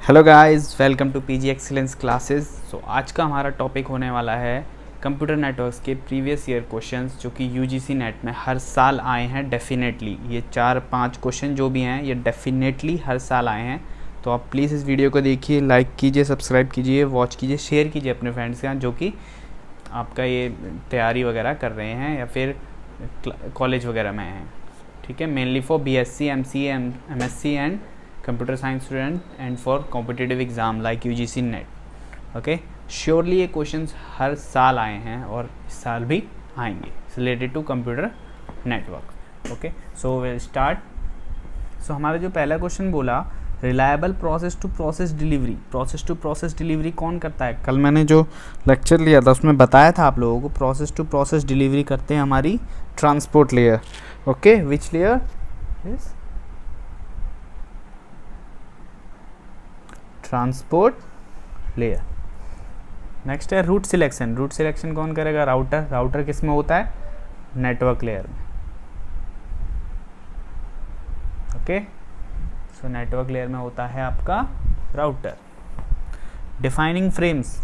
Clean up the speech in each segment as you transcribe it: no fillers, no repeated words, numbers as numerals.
Hello guys, welcome to PG excellence classes. So आज का हमारा टॉपिक होने वाला है कंप्यूटर नेटवर्क्स के प्रीवियस ईयर क्वेश्चंस जो कि यूजीसी नेट में हर साल आए हैं। डेफिनेटली ये 4-5 क्वेश्चन जो भी हैं ये डेफिनेटली हर साल आए हैं। तो आप प्लीज़ इस वीडियो को देखिए, लाइक कीजिए, सब्सक्राइब कीजिए, वॉच कीजिए, शेयर कीजिए अपने फ्रेंड्स के साथ जो कि आपका ये तैयारी वगैरह कर रहे हैं या फिर कॉलेज वगैरह में हैं। ठीक है, mainly for BSc, MCA, MSc and computer science student and for competitive exam like UGC NET. Okay, surely ये क्वेश्चंस हर साल आए हैं और इस साल भी आएंगे related to computer network. Okay, so will start. So हमारा जो पहला क्वेश्चन बोला, reliable process to process delivery. Process to process delivery कौन करता है? कल मैंने जो लेक्चर लिया था उसमें बताया था आप लोगों को, प्रोसेस टू प्रोसेस डिलीवरी करते हैं हमारी transport layer. Okay, which layer is transport layer. Next है रूट सिलेक्शन। रूट सिलेक्शन कौन करेगा? राउटर। राउटर किस में होता है? नेटवर्क लेयर में। ओके, सो नेटवर्क लेयर में होता है आपका राउटर। Defining frames.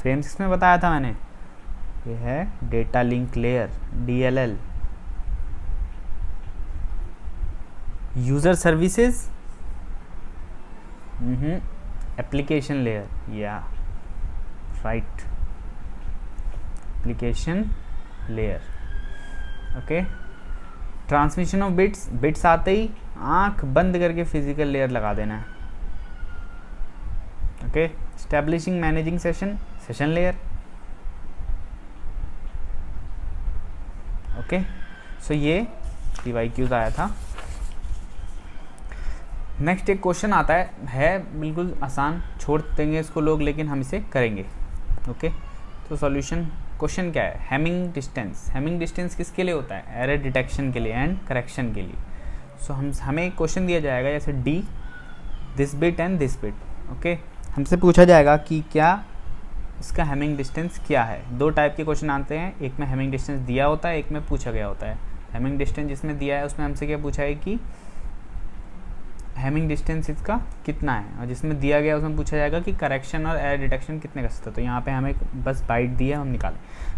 फ्रेम्स किसमें बताया था मैंने? ये है data link layer, DLL। User services, application layer, या right, application layer. Okay, transmission of bits. Bits आते ही आंख बंद करके फिजिकल लेयर लगा देना है। Okay, establishing managing session, session layer. Okay, so ये PYQs आया था। नेक्स्ट एक क्वेश्चन आता है बिल्कुल आसान, छोड़ देंगे इसको लोग लेकिन हम इसे करेंगे। ओके, तो सॉल्यूशन क्वेश्चन क्या है? Hamming distance. हैमिंग डिस्टेंस किसके लिए होता है? एरर डिटेक्शन के लिए एंड करेक्शन के लिए। सो हमें एक क्वेश्चन दिया जाएगा जैसे D this bit and this bit. Okay, हमसे पूछा जाएगा कि क्या इसका हैमिंग डिस्टेंस क्या है। दो टाइप के क्वेश्चन आते हैं, एक में हैमिंग डिस्टेंस दिया होता है, एक में पूछा गया होता है। हैमिंग डिस्टेंस जिसमें दिया है उसमें हमसे क्या पूछा है कि हैमिंग डिस्टेंस इसका कितना है, और जिसमें दिया गया उसमें पूछा जाएगा कि करेक्शन और एरर डिटेक्शन कितने कर सकते हो। तो यहाँ पे हमें बस बाइट दी है, हम निकालें।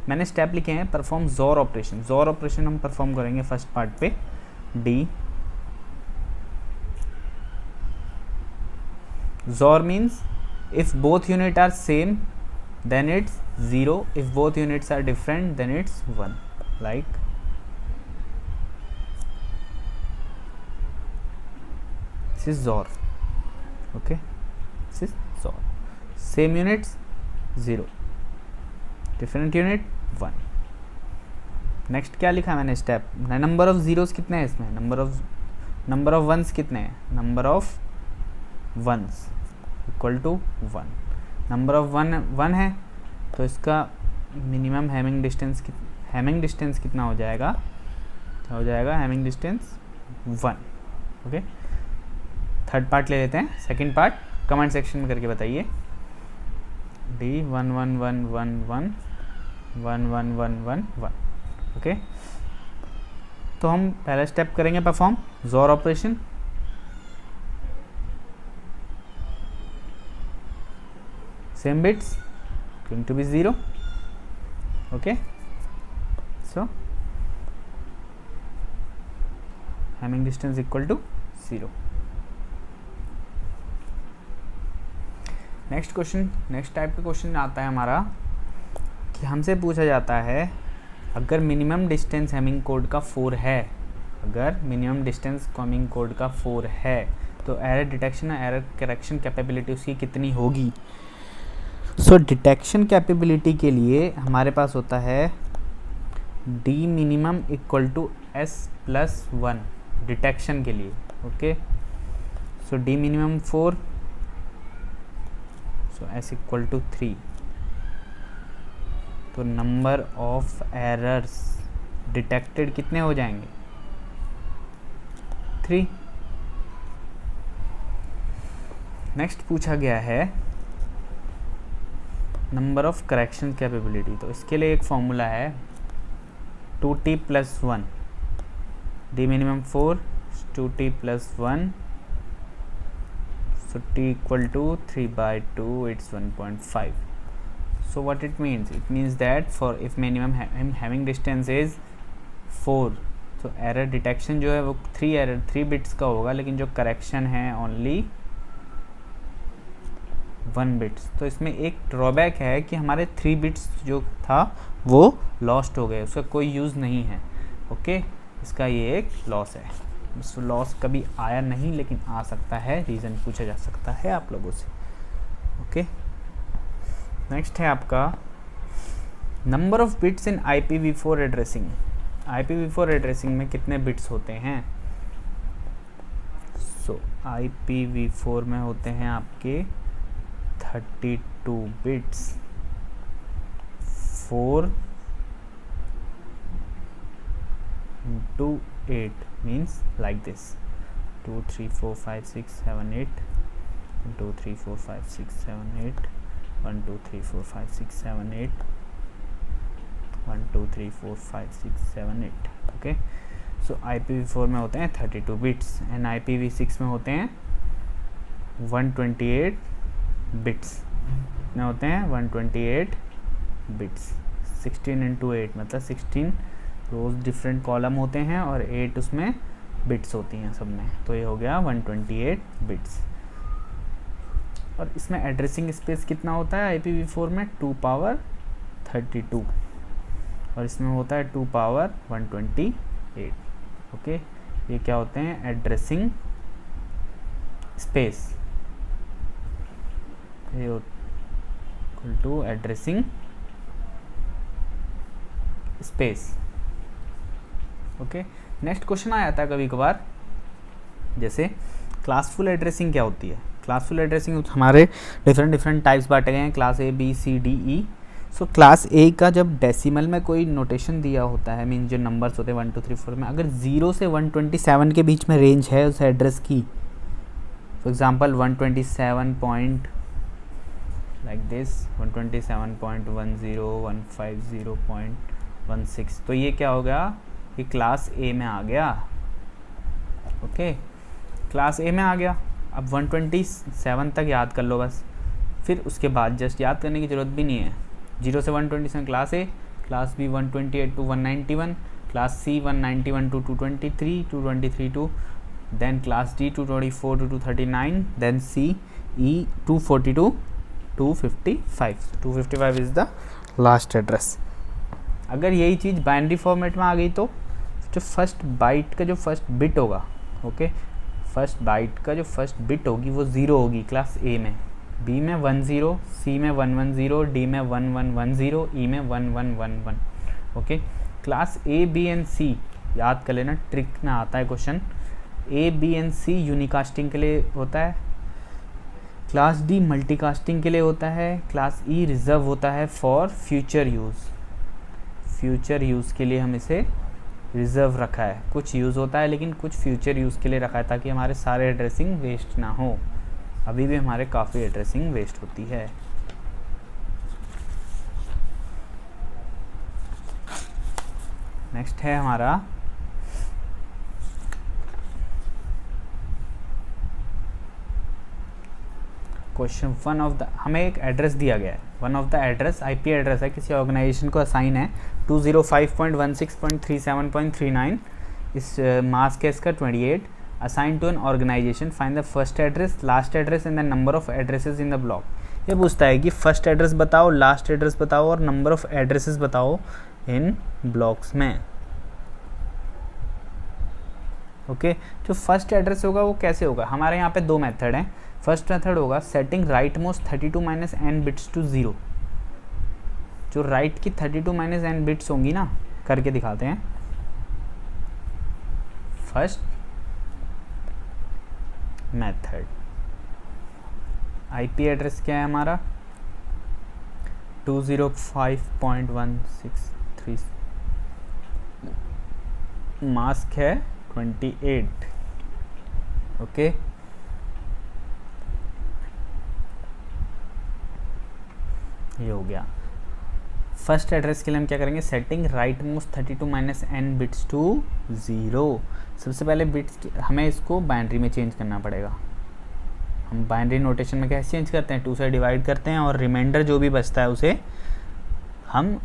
मैंने स्टेप लिखे हैं। Perform XOR operation. जोर ऑपरेशन हम परफॉर्म करेंगे फर्स्ट पार्ट पे। The XOR means if both unit are same then it's 0, if both units are different then it's 1। Like this is ZOR. Okay, this is ZOR. Same units 0, different unit 1. Next क्या लिखा मैंने step? Number of zeros कितने हैं इसमें? Number of ones कितने हैं? Number of ones equal to 1। Number of one है तो इसका मिनिमम हैमिंग डिस्टेंस कितना हो जाएगा? हो जाएगा Hamming distance 1। Okay, third part ले लेते हैं। सेकंड पार्ट कमेंट सेक्शन में करके बताइए। D 1 1 1 1 1 1 1 1 1 1। ओके, तो हम पहला स्टेप करेंगे perform XOR operation. Same bits going to be 0। Okay, so hamming distance equal to 0। Next question, next type का क्वेश्चन आता है हमारा कि हमसे पूछा जाता है अगर मिनिमम डिस्टेंस हैमिंग कोड का 4 है, अगर मिनिमम डिस्टेंस हैमिंग कोड का 4 है तो एरर डिटेक्शन और एरर करेक्शन कैपेबिलिटी उसकी कितनी होगी? सो डिटेक्शन कैपेबिलिटी के लिए हमारे पास होता है D minimum equal to S+1 detection के लिए। Okay, so D minimum 4, so S equal to 3। तो नंबर ऑफ एरर्स डिटेक्टेड कितने हो जाएंगे? 3। नेक्स्ट पूछा गया है नंबर ऑफ करेक्शन कैपेबिलिटी। तो इसके लिए एक फॉर्मूला है 2t + 1। D minimum 4, 2t + 1 So t equal to 3 by 2, it's 1.5. So what it means? It means that for if minimum having distance is 4, तो एरर डिटेक्शन जो है वो 3 बिट्स का होगा, लेकिन जो करेक्शन है ओनली 1 बिट्स। तो इसमें एक ड्रॉबैक है कि हमारे 3 बिट्स जो था वो लॉस्ट हो गए, उसका कोई यूज़ नहीं है। ओके, इसका ये एक लॉस है। इस लॉस कभी आया नहीं, लेकिन आ सकता है, रीज़न पूछा जा सकता है आप लोगों से। ओके, नेक्स्ट है आपका number of bits in IPv4 addressing. IPv4 addressing में कितने बिट्स होते हैं? सो IPv4 में होते हैं आपके 32 bits. 4 into 8 means like this, 2 3 4 5 6 7 8 1 2 3 4 5 6 7 8 1 2 3 4 5 6 7 8 1 2 3 4 5 6 7 8। Okay, so IPv4 में होते हैं 32 बिट्स एंड IPv6 में होते हैं 128 बिट्स में होते हैं 128 बिट्स। 16 into 8 मतलब 16 रोज डिफरेंट कॉलम होते हैं और 8 उसमें बिट्स होती हैं सब में, तो ये हो गया 128 बिट्स। और इसमें एड्रेसिंग स्पेस कितना होता है IPv4 में? 2 पावर 32 और इसमें होता है 2 पावर 128। ओके, ये क्या होते हैं? Addressing space. ये equal to addressing space. Okay, next question आ जाता है कभी कभार, जैसे क्लासफुल एड्रेसिंग क्या होती है? क्लासफुल एड्रेसिंग हमारे डिफरेंट टाइप्स बांटे गए हैं, class A B C D E। So class A का जब डेसिमल में कोई नोटेशन दिया होता है, मीन जो नंबर्स होते हैं 1 2 3 4 में, अगर 0 से 127 के बीच में रेंज है उस एड्रेस की, for example 127 point like this 127.10 150.16, तो ये क्या हो गया? ये क्लास A में आ गया। ओके, क्लास A में आ गया। अब 127 तक याद कर लो बस, फिर उसके बाद जस्ट याद करने की ज़रूरत भी नहीं है। 0 से 127 class A, class B 128 to 191, class C 191 to 223, 223 to then class D 224 to 239, then C E 240 to 255। 255 is the last address. अगर यही चीज़ बाइनरी फॉर्मेट में आ गई तो जो फर्स्ट बाइट का जो फर्स्ट बिट होगा, ओके, फर्स्ट बाइट का जो फर्स्ट बिट होगी वो 0 होगी क्लास A में, B में 10, C में 110, D में 1110, E में 1111। Okay, class A B and C याद कर लेना, ट्रिक में आता है question. A B and C यूनिकास्टिंग के लिए होता है, क्लास D मल्टीकास्टिंग के लिए होता है, क्लास E रिजर्व होता है for future use. Future use के लिए हम इसे रिज़र्व रखा है, कुछ यूज़ होता है लेकिन कुछ फ्यूचर यूज़ के लिए रखा है ताकि हमारे सारे एड्रेसिंग वेस्ट ना हो। अभी भी हमारे काफ़ी एड्रेसिंग वेस्ट होती है। नेक्स्ट है हमारा क्वेश्चन वन ऑफ द, हमें एक एड्रेस दिया गया है, one of the address IP address है, किसी ऑर्गेनाइजेशन को असाइन है 205.16.37.39, इस मास्क है इसका 28, assign to an organization, find the first address, last address and the number of addresses in the block. ये पूछता है कि फर्स्ट एड्रेस बताओ, लास्ट एड्रेस बताओ और नंबर ऑफ एड्रेसेस बताओ इन ब्लॉक्स में। ओके, जो फर्स्ट एड्रेस होगा वो कैसे होगा? हमारे यहाँ पे 2 मेथड हैं। फर्स्ट मेथड होगा setting right most 32 minus n bits to 0। जो राइट की 32 माइनस n बिट्स होंगी ना, करके दिखाते हैं। फर्स्ट मेथड, IP एड्रेस क्या है हमारा 205.163, मास्क है 28। ओके, ये हो गया। फर्स्ट एड्रेस के लिए हम क्या करेंगे? Setting right most 32 minus n bits to 0। सबसे पहले बिट्स हमें इसको बाइनरी में चेंज करना पड़ेगा। हम बाइनरी नोटेशन में कैसे चेंज करते हैं, 2 से डिवाइड करते हैं और रिमाइंडर जो भी बचता है उसे हम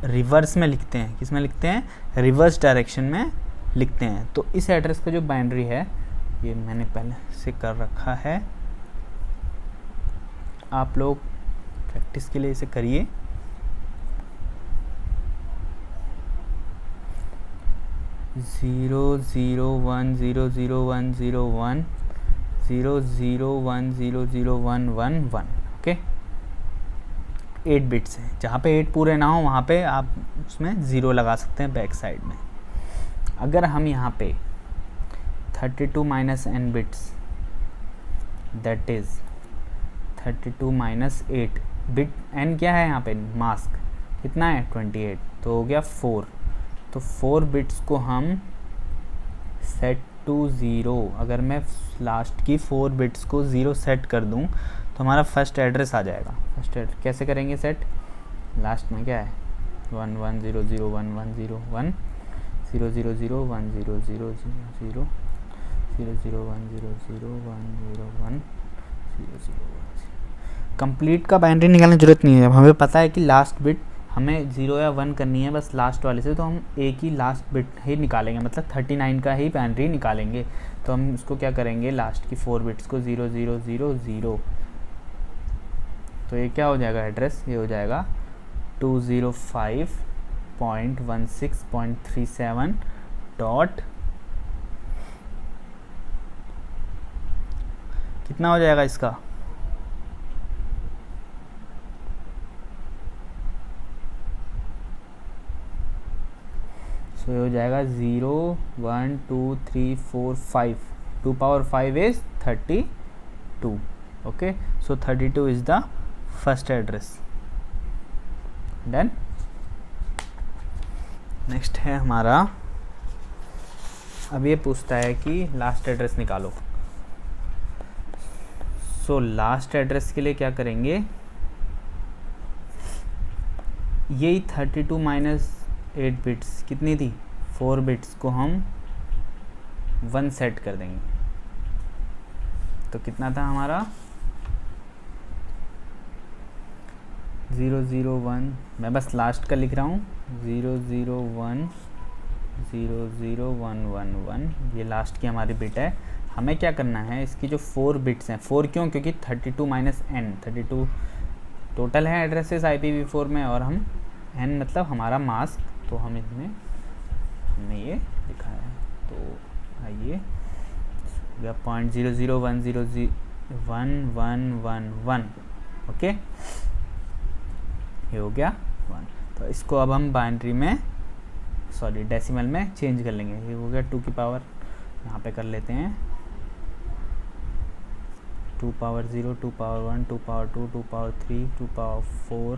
रिवर्स में लिखते हैं। किस में लिखते हैं? रिवर्स डायरेक्शन में लिखते हैं। तो इस एड्रेस का जो बाइनरी है ये मैंने पहले से कर रखा है, आप लोग प्रैक्टिस के लिए इसे करिए। Zero zero one zero zero one zero one zero zero one zero zero one one one. Okay, 8 bits हैं। जहाँ पे 8 पूरे ना हो वहाँ पे आप उसमें ज़ीरो लगा सकते हैं बैक साइड में। अगर हम यहाँ पे 32 minus n bits, that is 32 minus 8 bit, n क्या है यहाँ पे? मास्क कितना है? 28, तो हो गया 4। तो 4 बिट्स को हम सेट टू ज़ीरो, अगर मैं लास्ट की 4 बिट्स को ज़ीरो सेट कर दूं तो हमारा फर्स्ट एड्रेस आ जाएगा। फर्स्ट एड्रेस कैसे करेंगे सेट? लास्ट में क्या है? 1 1 0 0 1 1 0 1 0 0 0 1 0 0 0 0 0 0 1 0 0 1 0 1 0 0 1। कंप्लीट का बाइनरी निकालने की जरूरत नहीं है। हमें पता है कि लास्ट बिट हमें 0 या 1 करनी है बस लास्ट वाले से, तो हम एक ही लास्ट बिट ही निकालेंगे, मतलब 39 का ही बाइनरी निकालेंगे। तो हम इसको क्या करेंगे, लास्ट की 4 बिट्स को 0 0 0 0, तो ये क्या हो जाएगा एड्रेस? ये हो जाएगा 205.16.37 डॉट, कितना हो जाएगा इसका? तो ये हो जाएगा 0 1 2 3 4 5, 2 power 5 is 32। Okay, so 32 is the first address. Done. Next है हमारा, अब ये पूछता है कि लास्ट एड्रेस निकालो। सो लास्ट एड्रेस के लिए क्या करेंगे, यही 32 माइनस 8 बिट्स कितनी थी? 4 बिट्स को हम 1 सेट कर देंगे। तो कितना था हमारा? 0 0 1, मैं बस लास्ट का लिख रहा हूँ, 0 0 1 0 0 1 1 1, ये लास्ट की हमारी बिट है। हमें क्या करना है, इसकी जो 4 बिट्स हैं, 4 क्यों? क्योंकि 32 माइनस n, 32 टोटल है एड्रेसेस IPv4 में, और हम n मतलब हमारा मास्क, तो हम इसमें हमने ये लिखा है। तो आइए, 0.00100111, ओके, ये हो गया 1। तो इसको अब हम बाइनरी में, सॉरी डेसिमल में चेंज कर लेंगे। ये हो गया 2 की पावर, यहाँ पे कर लेते हैं 2 power 0, 2 power 1, 2 power 2, 2 power 3, 2 power 4,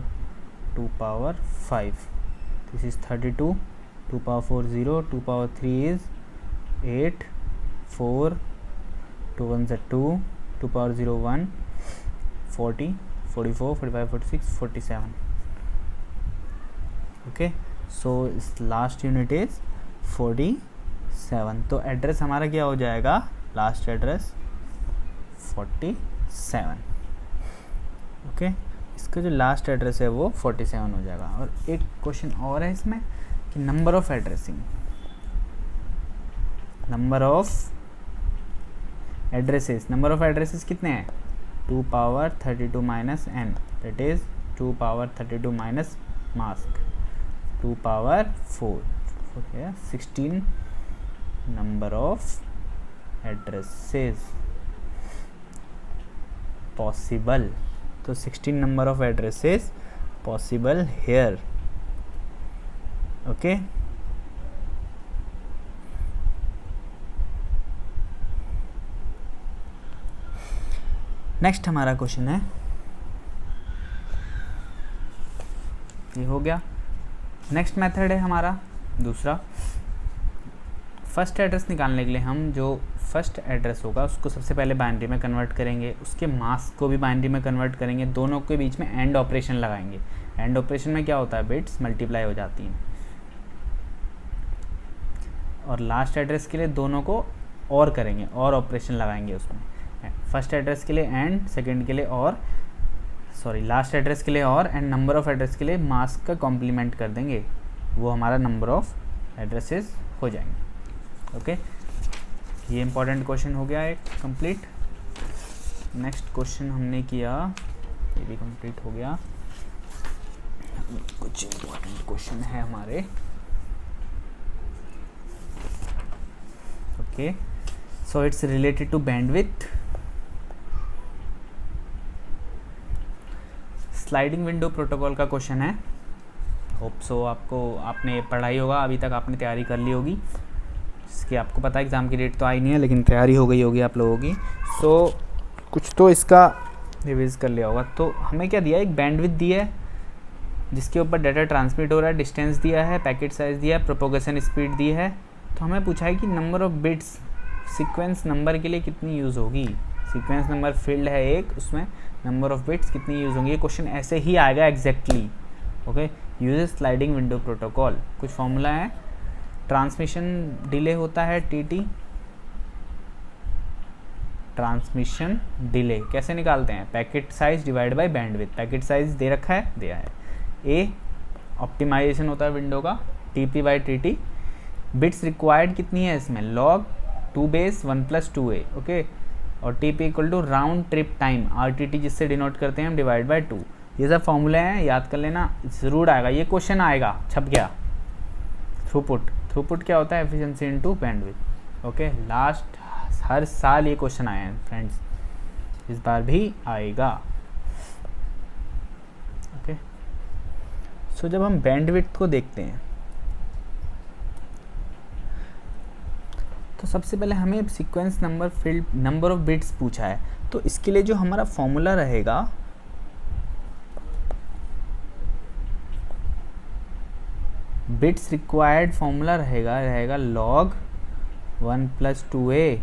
2 power 5। This is 32, 2 power 4 0, 2 power 3 is 8, 4, 2 1s are 2, 2 power 0 1, 40, 44, 45, 46, 47. Okay, so last unit is 47. तो एड्रेस हमारा क्या हो जाएगा? Last address 47। ओके, इसका जो लास्ट एड्रेस है वो 47 हो जाएगा। और एक क्वेश्चन और है इसमें कि number of addressing, number of addresses, number of addresses कितने हैं? 2 power 32 minus n, that is 2 power 32 minus mask, 2 power 4, 16 number of addresses possible. तो 16 number of addresses possible here. Okay, next हमारा क्वेश्चन है, ये हो गया। नेक्स्ट मेथड है हमारा दूसरा, फर्स्ट एड्रेस निकालने के लिए हम जो फर्स्ट एड्रेस होगा उसको सबसे पहले बाइनरी में कन्वर्ट करेंगे, उसके मास्क को भी बाइनरी में कन्वर्ट करेंगे, दोनों के बीच में एंड ऑपरेशन लगाएंगे। एंड ऑपरेशन में क्या होता है, बिट्स मल्टीप्लाई हो जाती हैं। और लास्ट एड्रेस के लिए दोनों को और करेंगे, और ऑपरेशन लगाएंगे उसमें। फर्स्ट एड्रेस के लिए एंड, सेकंड के लिए और, सॉरी लास्ट एड्रेस के लिए और, एंड नंबर ऑफ़ एड्रेस के लिए मास्क का कॉम्प्लीमेंट कर देंगे, वो हमारा नंबर ऑफ़ एड्रेसेस हो जाएंगे। ओके, ये इंपॉर्टेंट क्वेश्चन हो गया एक कंप्लीट। नेक्स्ट क्वेश्चन हमने किया, ये भी कंप्लीट हो गया। कुछ इंपॉर्टेंट क्वेश्चन है हमारे। Okay, so it's related to bandwidth. Sliding window protocol का क्वेश्चन है। होप सो आपने पढ़ाई होगा, अभी तक आपने तैयारी कर ली होगी, इसकी आपको पता है एग्ज़ाम की डेट तो आई नहीं है, लेकिन तैयारी हो गई होगी आप लोगों की। सो कुछ तो इसका रिवीज कर लिया होगा। तो हमें क्या दिया, एक बैंडविड्थ दी है जिसके ऊपर डाटा ट्रांसमिट हो रहा है, डिस्टेंस दिया है, पैकेट साइज़ दिया है, प्रोपोगेशन स्पीड दी है। तो हमें पूछा है कि number of bits sequence number के लिए कितनी यूज़ होगी। सीक्वेंस नंबर फील्ड है एक, उसमें नंबर ऑफ़ बिट्स कितनी यूज़ होंगी। ये क्वेश्चन ऐसे ही आएगा exactly. Okay, use sliding window protocol, कुछ फॉर्मूला है। ट्रांसमिशन डिले होता है टीटी, ट्रांसमिशन डिले कैसे निकालते हैं, packet size divide by bandwidth. Packet size दे रखा है, दिया है। ए ऑप्टिमाइजेशन होता है विंडो का, TP by TT. Bits required कितनी है इसमें, लॉग 2 बेस 1 + 2a। ओके, और TP equal to round trip time, RTT जिससे डिनोट करते हैं हम, डिवाइड बाय 2। ये सब फॉर्मूले हैं, याद कर लेना, ज़रूर आएगा ये क्वेश्चन, आएगा, छप गया। थ्रूपुट क्या होता है, efficiency into bandwidth. Okay, last हर साल ये क्वेश्चन आए हैं फ्रेंड्स, इस बार भी आएगा। ओके, सो जब हम बैंडविड्थ को देखते हैं तो सबसे पहले हमें sequence number field number of bits पूछा है। तो इसके लिए जो हमारा फॉर्मूला रहेगा, बिट्स रिक्वायर्ड फॉर्मूला रहेगा log 1 + 2a।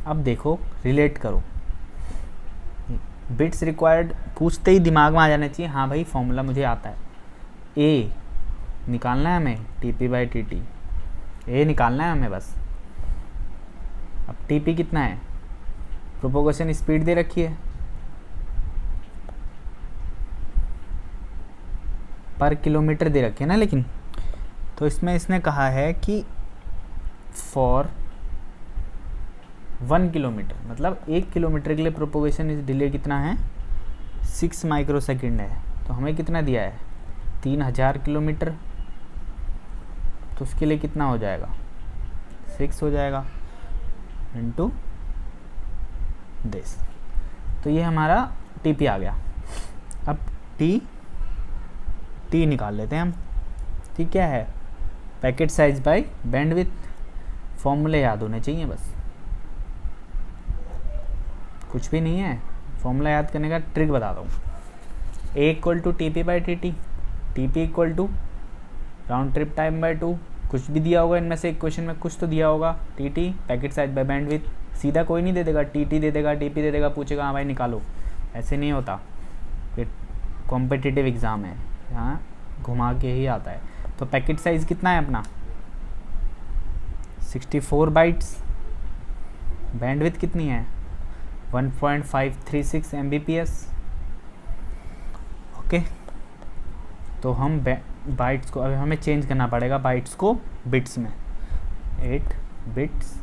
अब देखो, रिलेट करो, बिट्स रिक्वायर्ड पूछते ही दिमाग में आ जाना चाहिए, हाँ भाई फॉर्मूला मुझे आता है। ए निकालना है हमें, टीपी बाई टीटी, ए निकालना है हमें बस। अब टीपी कितना है, प्रोपोगेशन स्पीड दे रखी है, पर किलोमीटर दे रखी है ना, लेकिन तो इसमें इसने कहा है कि फॉर 1 किलोमीटर, मतलब 1 किलोमीटर के लिए प्रोपोगेशन इस डिले कितना है, 6 माइक्रोसेकंड है। तो हमें कितना दिया है, 3000 किलोमीटर। तो उसके लिए कितना हो जाएगा, 6 हो जाएगा इंटू दिस। तो ये हमारा टीपी आ गया। अब टी निकाल लेते हैं हम। टी क्या है, पैकेट साइज बाय बैंडविड्थ। फॉर्मूले याद होने चाहिए बस, कुछ भी नहीं है। फॉर्मूला याद करने का ट्रिक बताता हूँ। A equal to T P by T T, T P equal to round trip time by 2। कुछ भी दिया होगा इनमें से, इक्वेशन में कुछ तो दिया होगा। T T packet size by bandwidth, सीधा कोई नहीं दे देगा, टी टी दे देगा, टी पी दे देगा, पूछेगा हाँ भाई निकालो, ऐसे नहीं होता। फिर कॉम्पिटिटिव एग्ज़ाम है, यहाँ घुमा के ही आता है। तो पैकेट साइज़ कितना है अपना, 64 बाइट्स। बैंडविड्थ कितनी है, 1.536 Mbps। ओके, तो हम बाइट्स को, अभी हमें चेंज करना पड़ेगा बाइट्स को बिट्स में, 8 बिट्स।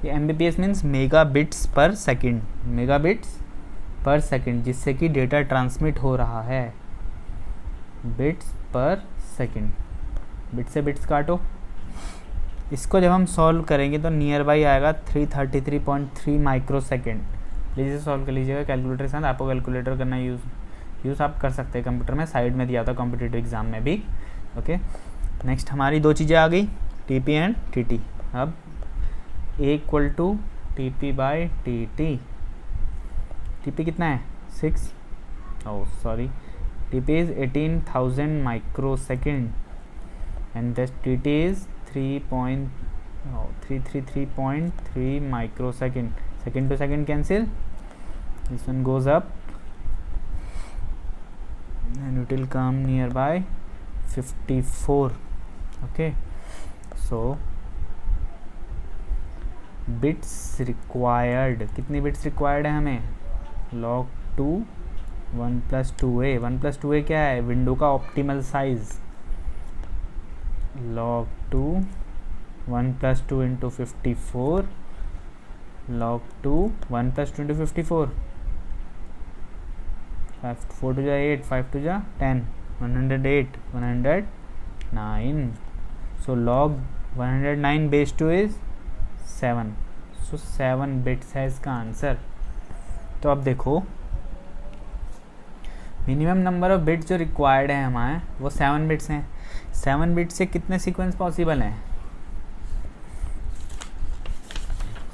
ये Mbps मीन्स मेगा बिट्स पर सेकेंड, मेगा बिट्स पर सेकेंड, जिससे कि डेटा ट्रांसमिट हो रहा है। बिट्स पर सेकेंड, बिट से बिट्स काटो। इसको जब हम सॉल्व करेंगे तो नियर बाई आएगा 333.3 माइक्रोसेकेंड। प्लीज़ सॉल्व कर लीजिएगा कैलकुलेटर के साथ, आपको कैलकुलेटर करना यूज़ आप कर सकते हैं कंप्यूटर में, साइड में दिया था कॉम्पिटिटिव एग्ज़ाम में भी। ओके, नेक्स्ट हमारी दो चीज़ें आ गई, टीपी एंड टीटी। अब a equal to TP by TT. TP कितना है, 6, TP is 18,000 microsecond and this TT is 333.3 microsecond. Second to second cancel, this one goes up and it will come nearby 54. Okay, so bits required, कितनी bits required है हमें, log 2 1 + 2a, 1 + 2a क्या है, window का optimal size, log 2 1 + 2 × 54, log 2 1 + 2 × 54, 4 2 8, 5 2 10, 108, 109, so log 109 base 2 is 7, so 7 bits है इसका answer. तो अब देखो मिनिमम नंबर ऑफ बिट्स जो रिक्वायर्ड है हमारे वो 7 बिट्स हैं। 7 बिट्स से कितने सीक्वेंस पॉसिबल हैं,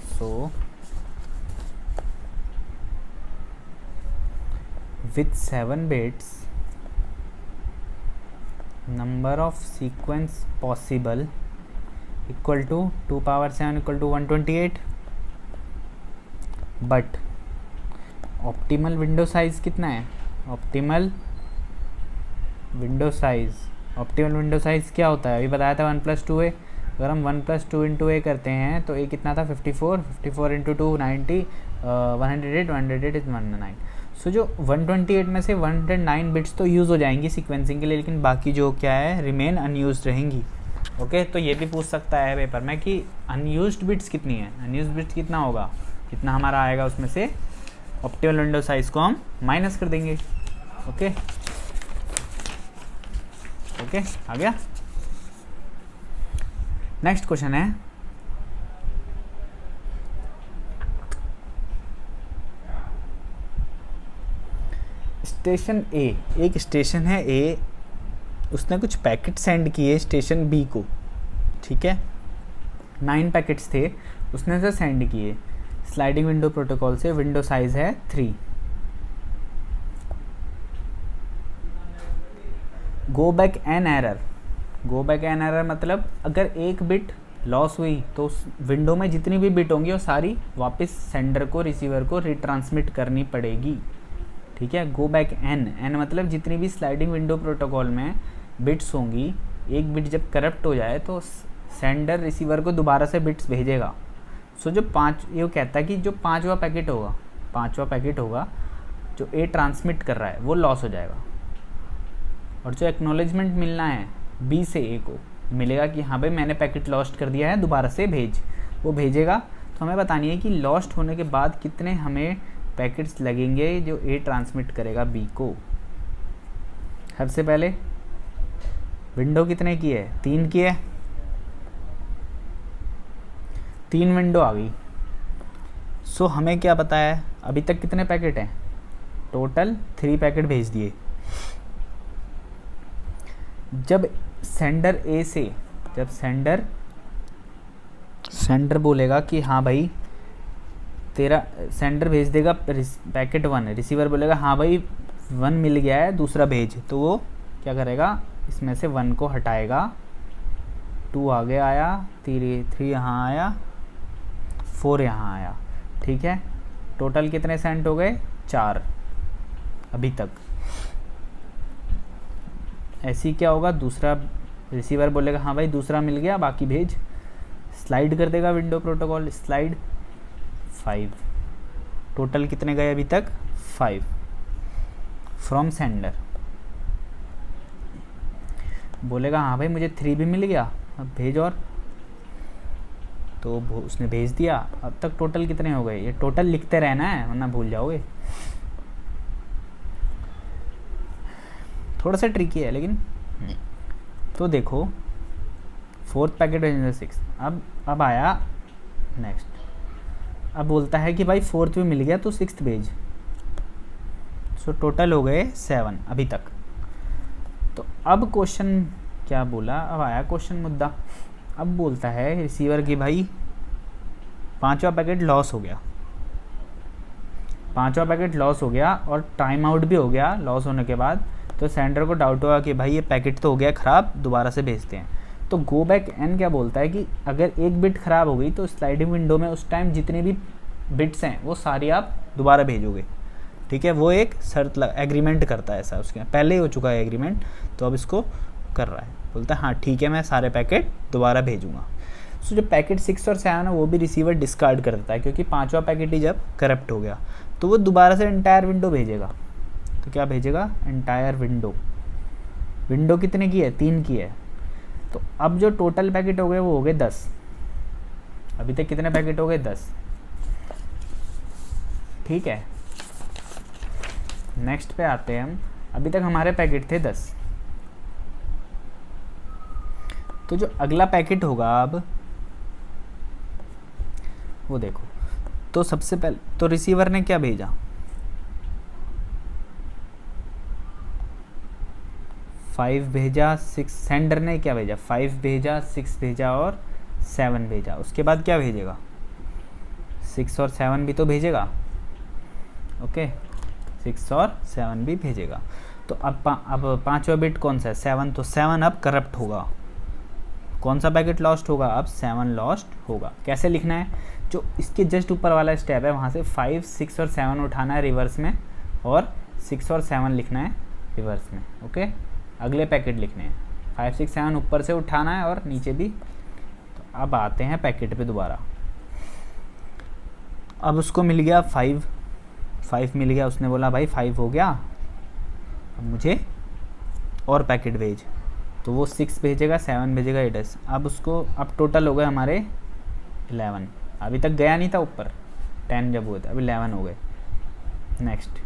सो with 7 bits number of sequence possible equal to 2 power 7 equal to 128, but optimal window size कितना है, optimal window size क्या होता है, अभी बताया था 1 + 2a, अगर हम 1 + 2 × a करते हैं तो a कितना था 54 × 2 90, 108 इज 109। सो जो 128 में से 109 बिट्स तो यूज़ हो जाएंगी सीक्वेंसिंग के लिए, लेकिन बाकी जो क्या है रिमेन अनयूज्ड रहेंगी। ओके तो ये भी पूछ सकता है पेपर में कि अनयूज्ड बिट्स कितनी है, अनयूज्ड बिट्स कितना होगा, कितना हमारा आएगा उसमें से ऑप्टिमल विंडो साइज को हम माइनस कर देंगे। ओके आ गया। नेक्स्ट क्वेश्चन है स्टेशन ए, एक स्टेशन है ए, उसने कुछ पैकेट सेंड किए स्टेशन बी को, ठीक है 9 पैकेट्स थे उसने से सेंड किए स्लाइडिंग विंडो प्रोटोकॉल से, विंडो साइज है 3। गो बैक एन एरर मतलब अगर एक बिट लॉस हुई तो उस विंडो में जितनी भी बिट होंगी वो सारी वापस सेंडर को रिसीवर को रिट्रांसमिट करनी पड़ेगी, ठीक है। गो बैक एन मतलब जितनी भी स्लाइडिंग विंडो प्रोटोकॉल में बिट्स होंगी, एक बिट जब करप्ट हो जाए तो सेंडर रिसीवर को दोबारा से बिट्स भेजेगा। सो जो ये कहता है कि जो पाँचवा पैकेट होगा जो ए ट्रांसमिट कर रहा है वो लॉस हो जाएगा, और जो एक्नॉलेजमेंट मिलना है बी से ए को मिलेगा कि हाँ भाई मैंने पैकेट लॉस्ट कर दिया है, दोबारा से वो भेजेगा। तो हमें बतानी है कि लॉस्ट होने के बाद कितने हमें पैकेट्स लगेंगे जो ए ट्रांसमिट करेगा बी को। सबसे पहले विंडो कितने की है, 3 की है, 3 विंडो आ गई। सो हमें क्या पता है अभी तक कितने पैकेट हैं, टोटल 3 पैकेट भेज दिए। जब सेंडर ए से सेंडर बोलेगा कि हाँ भाई तेरा, सेंडर भेज देगा पैकेट 1, रिसीवर बोलेगा हाँ भाई 1 मिल गया है दूसरा भेज, तो वो क्या करेगा इसमें से 1 को हटाएगा, 2 आगे आया, 3 यहाँ आया, 4 यहाँ आया, ठीक है। टोटल कितने सेंड हो गए, 4 अभी तक। ऐसी क्या होगा, दूसरा रिसीवर बोलेगा हाँ भाई दूसरा मिल गया बाकी भेज, स्लाइड कर देगा विंडो प्रोटोकॉल, स्लाइड 5। टोटल कितने गए अभी तक, 5 फ्रॉम सेंडर। बोलेगा हाँ भाई मुझे 3 भी मिल गया, अब भेज और, तो उसने भेज दिया। अब तक टोटल कितने हो गए, ये टोटल लिखते रहना है वरना भूल जाओगे। थोड़ा सा ट्रिकी है लेकिन। तो देखो 4th पैकेट है 6, अब आया नेक्स्ट, अब बोलता है कि भाई 4th भी मिल गया तो 6th भेज। सो टोटल हो गए 7 अभी तक। तो अब क्वेश्चन क्या बोला, अब आया क्वेश्चन मुद्दा। अब बोलता है रिसीवर कि भाई 5वां पैकेट लॉस हो गया, 5वां पैकेट लॉस हो गया और टाइम आउट भी हो गया लॉस होने के बाद। तो सेंडर को डाउट हुआ कि भाई ये पैकेट तो हो गया ख़राब, दोबारा से भेजते हैं। तो गो बैक एन क्या बोलता है कि अगर एक बिट ख़राब हो गई तो स्लाइडिंग विंडो में उस टाइम जितनी भी बिट्स हैं वो सारी आप दोबारा भेजोगे, ठीक है। वो एक शर्त एग्रीमेंट करता है, ऐसा उसके पहले ही हो चुका है एग्रीमेंट, तो अब इसको कर रहा है, बोलता है हाँ ठीक है मैं सारे पैकेट दोबारा भेजूँगा। सो जो पैकेट 6 और 7 है वो भी रिसीवर डिस्कार्ड कर देता है, क्योंकि पांचवा पैकेट ही जब करप्ट हो गया तो वो दोबारा से एंटायर विंडो भेजेगा। तो क्या भेजेगा? Entire window. विंडो कितने की है? 3 की है। तो अब जो टोटल पैकेट हो गए वो हो गए 10। अभी तक कितने पैकेट हो गए? 10। ठीक है, नेक्स्ट पे आते हैं हम। अभी तक हमारे पैकेट थे 10। तो जो अगला पैकेट होगा अब वो देखो। तो सबसे पहले तो रिसीवर ने क्या भेजा? 5 भेजा, 6। सेंडर ने क्या भेजा? 5 भेजा, 6 भेजा और 7 भेजा। उसके बाद क्या भेजेगा? 6 और 7 भी तो भेजेगा। ओके, 6 और 7 भी भेजेगा। तो अब पांचवा बिट कौन सा है? 7। तो 7 अब करप्ट होगा। कौन सा पैकेट लॉस्ट होगा? अब 7 लॉस्ट होगा। कैसे लिखना है? जो इसके जस्ट ऊपर वाला स्टेप है वहाँ से 5, 6 और 7 उठाना है रिवर्स में, और 6 और 7 लिखना है रिवर्स में। ओके, अगले पैकेट लिखने हैं। 5, 6, 7 ऊपर से उठाना है और नीचे भी। तो अब आते हैं पैकेट पे दोबारा। अब उसको मिल गया 5 मिल गया। उसने बोला भाई 5 हो गया, अब मुझे और पैकेट भेज। तो वो 6 भेजेगा, 7 भेजेगा, 8। अब उसको अब टोटल हो गए हमारे 11। अभी तक गया नहीं था ऊपर, 10 जब हुए थे, अभी 11 हो गए। नेक्स्ट,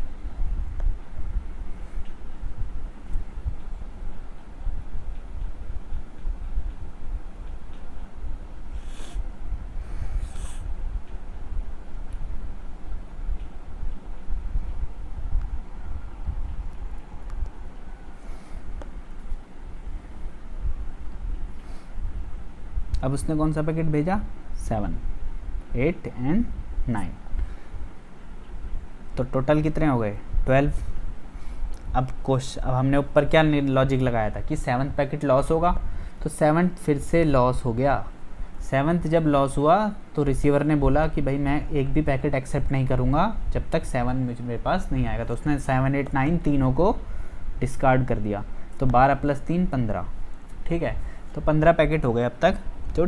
अब उसने कौन सा पैकेट भेजा? 7, 8 एंड 9। तो टोटल कितने हो गए? 12। अब हमने ऊपर क्या लॉजिक लगाया था कि 7th पैकेट लॉस होगा, तो 7th फिर से लॉस हो गया। 7th जब लॉस हुआ तो रिसीवर ने बोला कि भाई मैं एक भी पैकेट एक्सेप्ट नहीं करूँगा जब तक 7 मेरे पास नहीं आएगा। तो उसने 7, 8, 9 तीनों को डिस्कार्ड कर दिया। तो 12 + 3 15। ठीक है, तो 15 पैकेट हो गए अब तक जो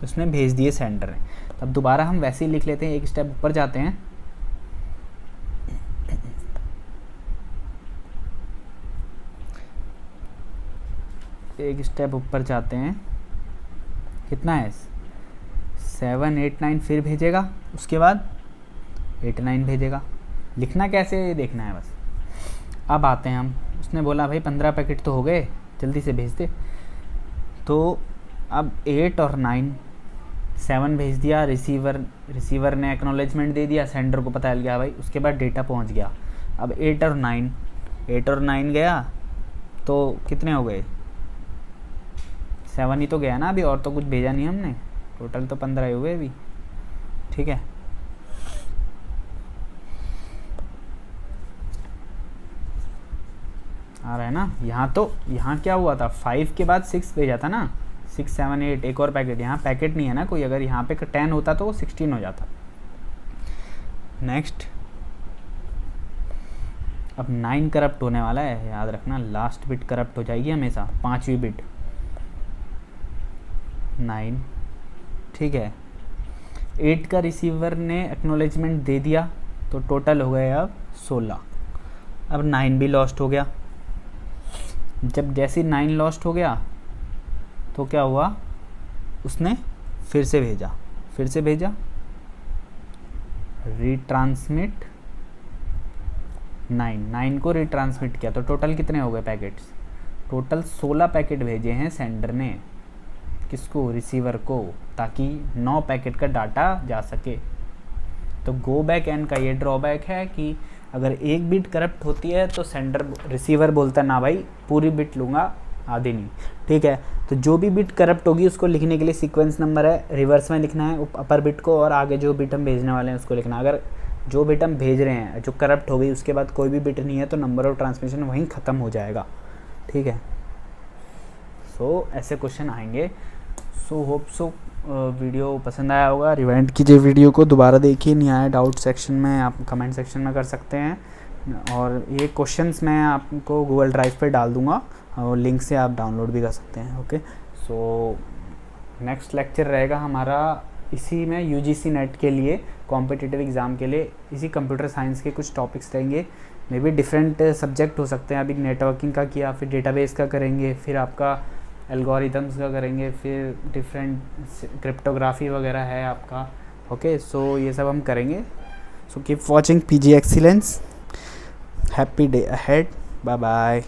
उसने भेज दिए सेंडर ने। अब दोबारा हम वैसे ही लिख लेते हैं, एक स्टेप ऊपर जाते हैं। एक स्टेप ऊपर जाते हैं। कितना है? 7, 8, 9 फिर भेजेगा, उसके बाद 8, 9 भेजेगा। लिखना कैसे ये देखना है बस। अब आते हैं हम। उसने बोला भाई 15 पैकेट तो हो गए, जल्दी से भेज दे। तो अब 8 और 9, 7 भेज दिया। रिसीवर ने एक्नॉलेजमेंट दे दिया, सेंडर को पता चल गया भाई। उसके बाद डेटा पहुंच गया। अब 8 और 9 गया तो कितने हो गए? 7 ही तो गया ना अभी, और तो कुछ भेजा नहीं हमने। टोटल तो 15 ही हुए अभी। ठीक है, आ रहा है ना। यहाँ क्या हुआ था? 5 के बाद 6 भेजा था ना, 6, 7, 8 एक और पैकेट। यहाँ पैकेट नहीं है ना कोई। अगर यहाँ पे 10 होता तो वो 16 हो जाता। नेक्स्ट, अब 9 करप्ट होने वाला है, याद रखना। लास्ट बिट करप्ट हो जाएगी हमेशा, 5वीं बिट 9। ठीक है, 8 का रिसीवर ने एक्नॉलेजमेंट दे दिया, तो टोटल हो गए अब 16। अब 9 भी लॉस्ट हो गया। जब जैसे 9 लॉस्ट हो गया तो क्या हुआ? उसने फिर से भेजा रिट्रांसमिट 9 को रिट्रांसमिट किया। तो टोटल कितने हो गए पैकेट्स? टोटल 16 पैकेट भेजे हैं सेंडर ने। किसको? रिसीवर को, ताकि 9 पैकेट का डाटा जा सके। तो गो बैक एन का ये ड्रॉबैक है कि अगर एक बिट करप्ट होती है तो रिसीवर बोलता है ना भाई पूरी बिट लूँगा, आधी नहीं। ठीक है, तो जो भी बिट करप्ट होगी उसको लिखने के लिए सीक्वेंस नंबर है, रिवर्स में लिखना है अपर बिट को, और आगे जो बिट हम भेजने वाले हैं उसको लिखना। अगर जो बिट हम भेज रहे हैं जो करप्ट हो गई उसके बाद कोई भी बिट नहीं है तो नंबर ऑफ ट्रांसमिशन वहीं ख़त्म हो जाएगा। ठीक है, सो ऐसे क्वेश्चन आएंगे। सो होप सो वीडियो पसंद आया होगा। रिवाइंड कीजिए वीडियो को, दोबारा देखिए। नहीं आया डाउट सेक्शन में आप कमेंट सेक्शन में कर सकते हैं, और ये क्वेश्चंस मैं आपको गूगल ड्राइव पे डाल दूँगा, और लिंक से आप डाउनलोड भी कर सकते हैं। ओके, सो नेक्स्ट लेक्चर रहेगा हमारा इसी में यूजीसी नेट के लिए, कॉम्पिटिटिव एग्ज़ाम के लिए इसी कंप्यूटर साइंस के कुछ टॉपिक्स रहेंगे। मे बी डिफरेंट सब्जेक्ट हो सकते हैं। अभी नेटवर्किंग का किया, फिर डेटाबेस का करेंगे, फिर आपका एल्गोरिथम्स का करेंगे, फिर डिफरेंट क्रिप्टोग्राफी वगैरह है आपका। ओके, सो ये सब हम करेंगे। So keep watching PG excellence. Happy day ahead. Bye bye.